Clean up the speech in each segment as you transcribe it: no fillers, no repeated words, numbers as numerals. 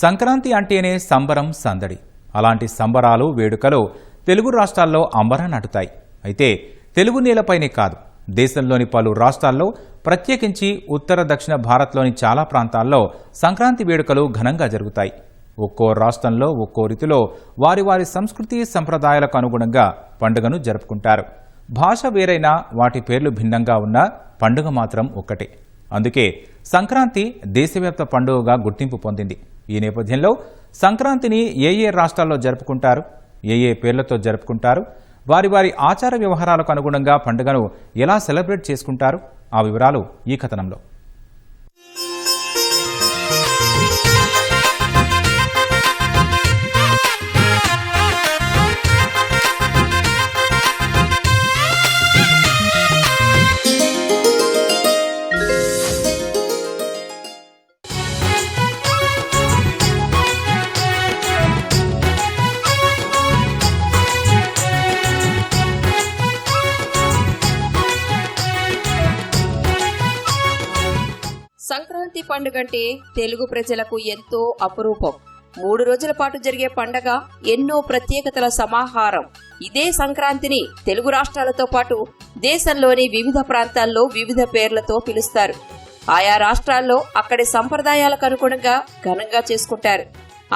సంక్రాంతి అంటేనే సంబరం సందడి. అలాంటి సంబరాలు వేడుకలు తెలుగు రాష్ట్రాల్లో అంబరాన్నంటుతాయి. అయితే తెలుగు నేలపైనే కాదు, దేశంలోని పలు రాష్ట్రాల్లో ప్రత్యేకించి ఉత్తర దక్షిణ భారత్లోని చాలా ప్రాంతాల్లో సంక్రాంతి వేడుకలు ఘనంగా జరుగుతాయి. ఒక్కో రాష్ట్రంలో ఒక్కో రీతిలో వారి వారి సంస్కృతి సంప్రదాయాలకు అనుగుణంగా పండుగను జరుపుకుంటారు. భాష వేరైనా వాటి పేర్లు భిన్నంగా ఉన్నా పండుగ మాత్రం ఒక్కటే. అందుకే సంక్రాంతి దేశవ్యాప్త పండుగగా గుర్తింపు పొందింది. ఈ నేపథ్యంలో సంక్రాంతిని ఏ రాష్ట్రాల్లో జరుపుకుంటారు, ఏ పేర్లతో జరుపుకుంటారు, వారి వారి ఆచార వ్యవహారాలకు అనుగుణంగా పండుగను ఎలా సెలబ్రేట్ చేసుకుంటారు, ఆ వివరాలు ఈ కథనంలో. సంక్రాంతి పండుగంటే తెలుగు ప్రజలకు ఎంతో అపురూపం. 3 రోజుల పాటు జరిగే పండగ ఎన్నో ప్రత్యేకతల సమాహారం. ఇదే సంక్రాంతిని తెలుగు రాష్ట్రాలతో పాటు దేశంలోని వివిధ ప్రాంతాల్లో వివిధ పేర్లతో పిలుస్తారు. ఆయా రాష్ట్రాల్లో అక్కడి సంప్రదాయాలకు అనుగుణంగా ఘనంగా చేసుకుంటారు.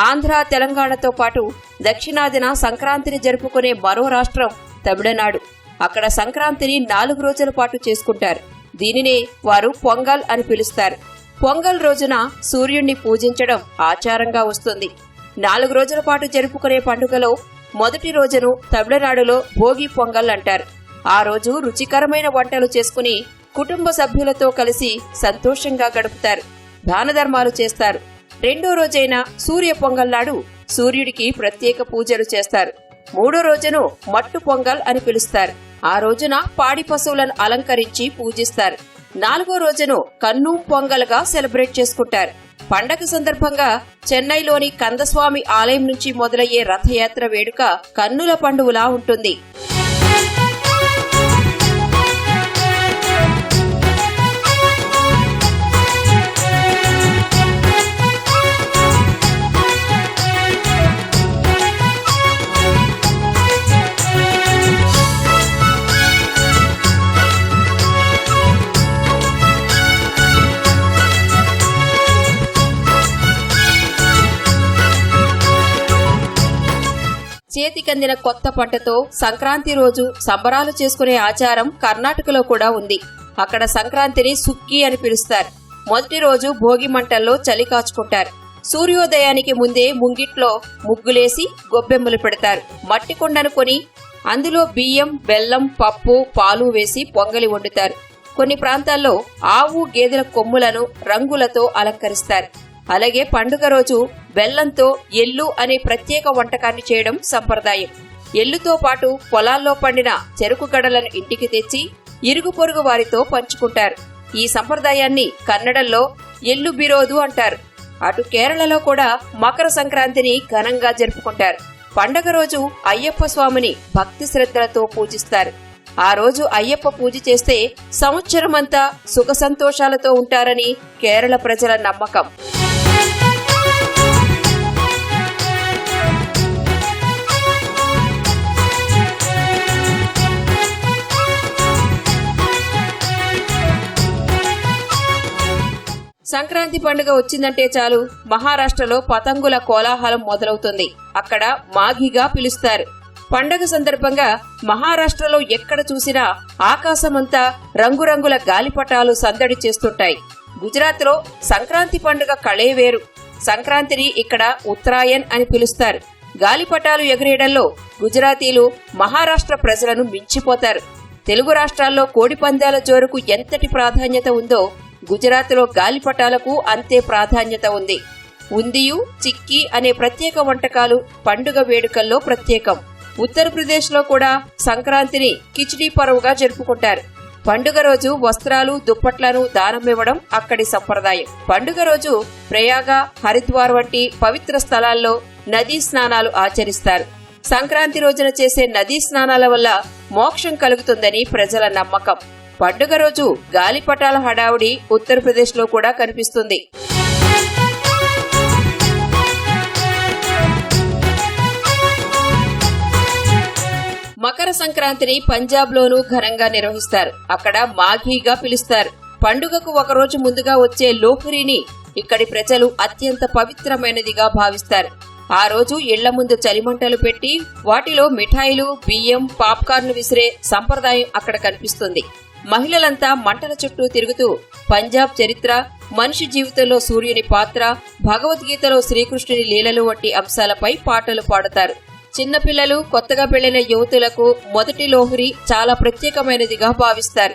ఆంధ్ర, తెలంగాణతో పాటు దక్షిణాదిన సంక్రాంతిని జరుపుకునే మరో రాష్ట్రం తమిళనాడు. అక్కడ సంక్రాంతిని 4 రోజుల పాటు చేసుకుంటారు. దీనినే వారు పొంగల్ అని పిలుస్తారు. పొంగల్ రోజున సూర్యుణ్ణి పూజించడం ఆచారంగా వస్తుంది. 4 రోజుల పాటు జరుపుకునే పండుగలో మొదటి రోజును తమిళనాడులో భోగి పొంగల్ అంటారు. ఆ రోజు రుచికరమైన వంటలు చేసుకుని కుటుంబ సభ్యులతో కలిసి సంతోషంగా గడుపుతారు. దాన ధర్మాలు చేస్తారు. రెండో రోజైన సూర్య పొంగల్ నాడు సూర్యుడికి ప్రత్యేక పూజలు చేస్తారు. 3వ రోజును మట్టు పొంగల్ అని పిలుస్తారు. ఆ రోజున పాడి పశువులను అలంకరించి పూజిస్తారు. 4వ రోజును కన్ను పొంగల్గా సెలబ్రేట్ చేసుకుంటారు. పండగ సందర్భంగా చెన్నైలోని కందస్వామి ఆలయం నుంచి మొదలయ్యే రథయాత్ర వేడుక కన్నుల పండుగలా ఉంటుంది. చేతికందిన కొత్త పంటతో సంక్రాంతి రోజు సంబరాలు చేసుకునే ఆచారం కర్ణాటకలో కూడా ఉంది. అక్కడ సంక్రాంతిని సుక్కి అని పిలుస్తారు. మొదటి రోజు భోగి మంటల్లో చలి కాచుకుంటారు. సూర్యోదయానికి ముందే ముంగిట్లో ముగ్గులేసి గొబ్బెమ్మలు పెడతారు. మట్టి కుండను కొని అందులో బియ్యం, బెల్లం, పప్పు, పాలు వేసి పొంగలి వండుతారు. కొన్ని ప్రాంతాల్లో ఆవు, గేదెల కొమ్ములను రంగులతో అలంకరిస్తారు. అలాగే పండుగ రోజు బెల్లంతో ఎల్లు అనే ప్రత్యేక వంటకాన్ని చేయడం సంప్రదాయం. ఎల్లుతో పాటు పొలాల్లో పండిన చెరుకు గడలను ఇంటికి తెచ్చి ఇరుగు పొరుగు వారితో పంచుకుంటారు. ఈ సంప్రదాయాన్ని కన్నడంలో ఎల్లు బిరోదు అంటారు. అటు కేరళలో కూడా మకర సంక్రాంతిని ఘనంగా జరుపుకుంటారు. పండగ రోజు అయ్యప్ప స్వామిని భక్తి శ్రద్ధలతో పూజిస్తారు. ఆ రోజు అయ్యప్ప పూజ చేస్తే సంవత్సరమంతా సుఖ సంతోషాలతో ఉంటారని కేరళ ప్రజల నమ్మకం. సంక్రాంతి పండుగ వచ్చిందంటే చాలు మహారాష్ట్రలో పతంగుల కోలాహలం మొదలవుతుంది. అక్కడ మాఘిగా పిలుస్తారు. పండగ సందర్భంగా మహారాష్ట్రలో ఎక్కడ చూసినా ఆకాశమంతా రంగురంగుల గాలిపటాలు సందడి చేస్తుంటాయి. గుజరాత్లో సంక్రాంతి పండుగ కళే వేరు. సంక్రాంతిని ఇక్కడ ఉత్తరాయణ్ అని పిలుస్తారు. గాలిపటాలు ఎగరేయడంలో గుజరాతీలు మహారాష్ట్ర ప్రజలను మించిపోతారు. తెలుగు రాష్ట్రాల్లో కోడి పందాల జోరుకు ఎంతటి ప్రాధాన్యత ఉందో గుజరాత్లో గాలిపటాలకు అంతే ప్రాధాన్యత ఉంది. ఉందియు, చిక్కీ అనే ప్రత్యేక వంటకాలు పండుగ వేడుకల్లో ప్రత్యేకం. ఉత్తరప్రదేశ్లో కూడా సంక్రాంతిని కిచిడీ పర్వగా జరుపుకుంటారు. పండుగ రోజు వస్త్రాలు, దుప్పట్లను దానమివ్వడం అక్కడి సంప్రదాయం. పండుగ రోజు ప్రయాగ, హరిద్వార్ వంటి పవిత్ర స్థలాల్లో నదీ స్నానాలు ఆచరిస్తారు. సంక్రాంతి రోజున చేసే నదీ స్నానాల వల్ల మోక్షం కలుగుతుందని ప్రజల నమ్మకం. పండుగ రోజు గాలిపటాల హడావుడి ఉత్తరప్రదేశ్లో కూడా కనిపిస్తుంది. సంక్రాంతిని పంజాబ్లోనూ ఘనంగా నిర్వహిస్తారు. అక్కడ మాఘీగా పిలుస్తారు. పండుగకు ఒకరోజు ముందుగా వచ్చే లోహ్రీని ఇక్కడి ప్రజలు అత్యంత పవిత్రమైనదిగా భావిస్తారు. ఆ రోజు ఇళ్ల ముందు చలిమంటలు పెట్టి వాటిలో మిఠాయిలు, బియ్యం, పాప్కార్న్ విసిరే సంప్రదాయం అక్కడ కనిపిస్తుంది. మహిళలంతా మంటల చుట్టూ తిరుగుతూ పంజాబ్ చరిత్ర, మనిషి జీవితంలో సూర్యుని పాత్ర, భగవద్గీతలో శ్రీకృష్ణుని లీలలు వంటి అంశాలపై పాటలు పాడతారు. చిన్నపిల్లలు, కొత్తగా పెళ్లిన యువతులకు మొదటి లోహ్రీ చాలా ప్రత్యేకమైనదిగా భావిస్తారు.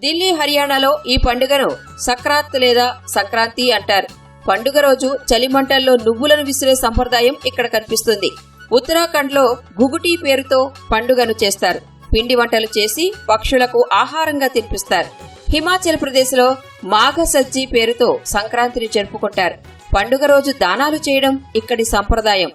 ఢిల్లీ, హర్యానాలో ఈ పండుగను సక్రాత్ లేదా సంక్రాంతి అంటారు. పండుగ రోజు చలిమంటల్లో నువ్వులను విసిరే సంప్రదాయం ఇక్కడ కనిపిస్తుంది. ఉత్తరాఖండ్లో గుగుటీ పేరుతో పండుగను చేస్తారు. పిండి వంటలు చేసి పక్షులకు ఆహారంగా తినిపిస్తారు. హిమాచల్ ప్రదేశ్లో మాఘ సజ్జీ పేరుతో సంక్రాంతిని జరుపుకుంటారు. పండుగ రోజు దానాలు చేయడం ఇక్కడి సంప్రదాయం.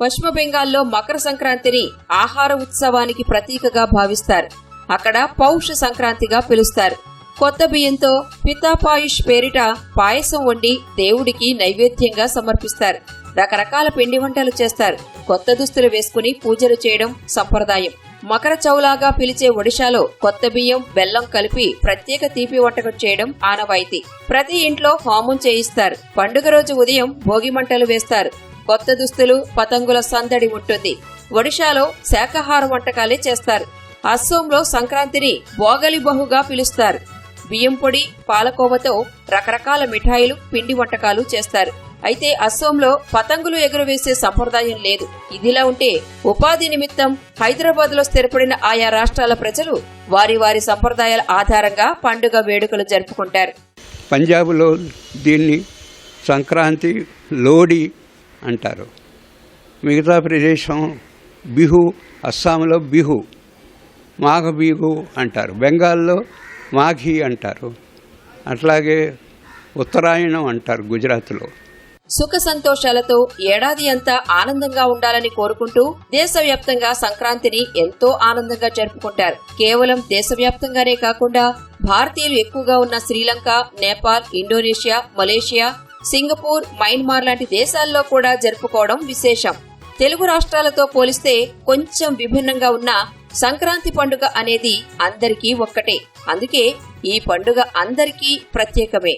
పశ్చిమ బెంగాల్లో మకర సంక్రాంతిని ఆహార ఉత్సవానికి ప్రతీకగా భావిస్తారు. అక్కడ పౌష సంక్రాంతిగా పిలుస్తారు. కొత్త బియ్యంతో పితాపాయుష్ పేరిట పాయసం వండి దేవుడికి నైవేద్యంగా సమర్పిస్తారు. రకరకాల పిండి వంటలు చేస్తారు. కొత్త దుస్తులు వేసుకుని పూజలు చేయడం సంప్రదాయం. మకర చౌలాగా పిలిచే ఒడిశాలో కొత్త బియ్యం, బెల్లం కలిపి ప్రత్యేక తీపి వంటకం చేయడం ఆనవాయితీ. ప్రతి ఇంట్లో హోమం చేయిస్తారు. పండుగ రోజు ఉదయం భోగి మంటలు వేస్తారు. కొత్త దుస్తులు, పతంగుల సందడి ఉంటుంది. ఒడిశాలో శాకాహార వంటకాలే చేస్తారు. అస్సోంలో సంక్రాంతిని బోగలి బహుగా పిలుస్తారు. బియ్యం పొడి, పాలకోవతో రకరకాల మిఠాయిలు, పిండి వంటకాలు చేస్తారు. అయితే అస్సోంలో పతంగులు ఎగురవేసే సంప్రదాయం లేదు. ఇదిలా ఉంటే ఉపాధి నిమిత్తం హైదరాబాద్లో స్థిరపడిన ఆయా రాష్ట్రాల ప్రజలు వారి వారి సంప్రదాయాల ఆధారంగా పండుగ వేడుకలు జరుపుకుంటారు. పంజాబ్లో దీన్ని సంక్రాంతి, లోడి అంటారు. మిగతా ప్రదేశం బిహు, అస్సాంలో బిహు, మాఘ బిహు అంటారు. బెంగాల్లో మాఘీ అంటారు. అట్లాగే ఉత్తరాయణం అంటారు గుజరాత్లో. సుఖ సంతోషాలతో ఏడాది అంతా ఆనందంగా ఉండాలని కోరుకుంటూ దేశవ్యాప్తంగా సంక్రాంతిని ఎంతో ఆనందంగా జరుపుకుంటారు. కేవలం దేశవ్యాప్తంగానే కాకుండా భారతీయులు ఎక్కువగా ఉన్న Sri Lanka, Nepal, Indonesia, Malaysia, Singapore, Myanmar లాంటి దేశాల్లో కూడా జరుపుకోవడం విశేషం. తెలుగు రాష్ట్రాలతో పోలిస్తే కొంచెం విభిన్నంగా ఉన్న సంక్రాంతి పండుగ అనేది అందరికీ ఒక్కటే. అందుకే ఈ పండుగ అందరికీ ప్రత్యేకమే.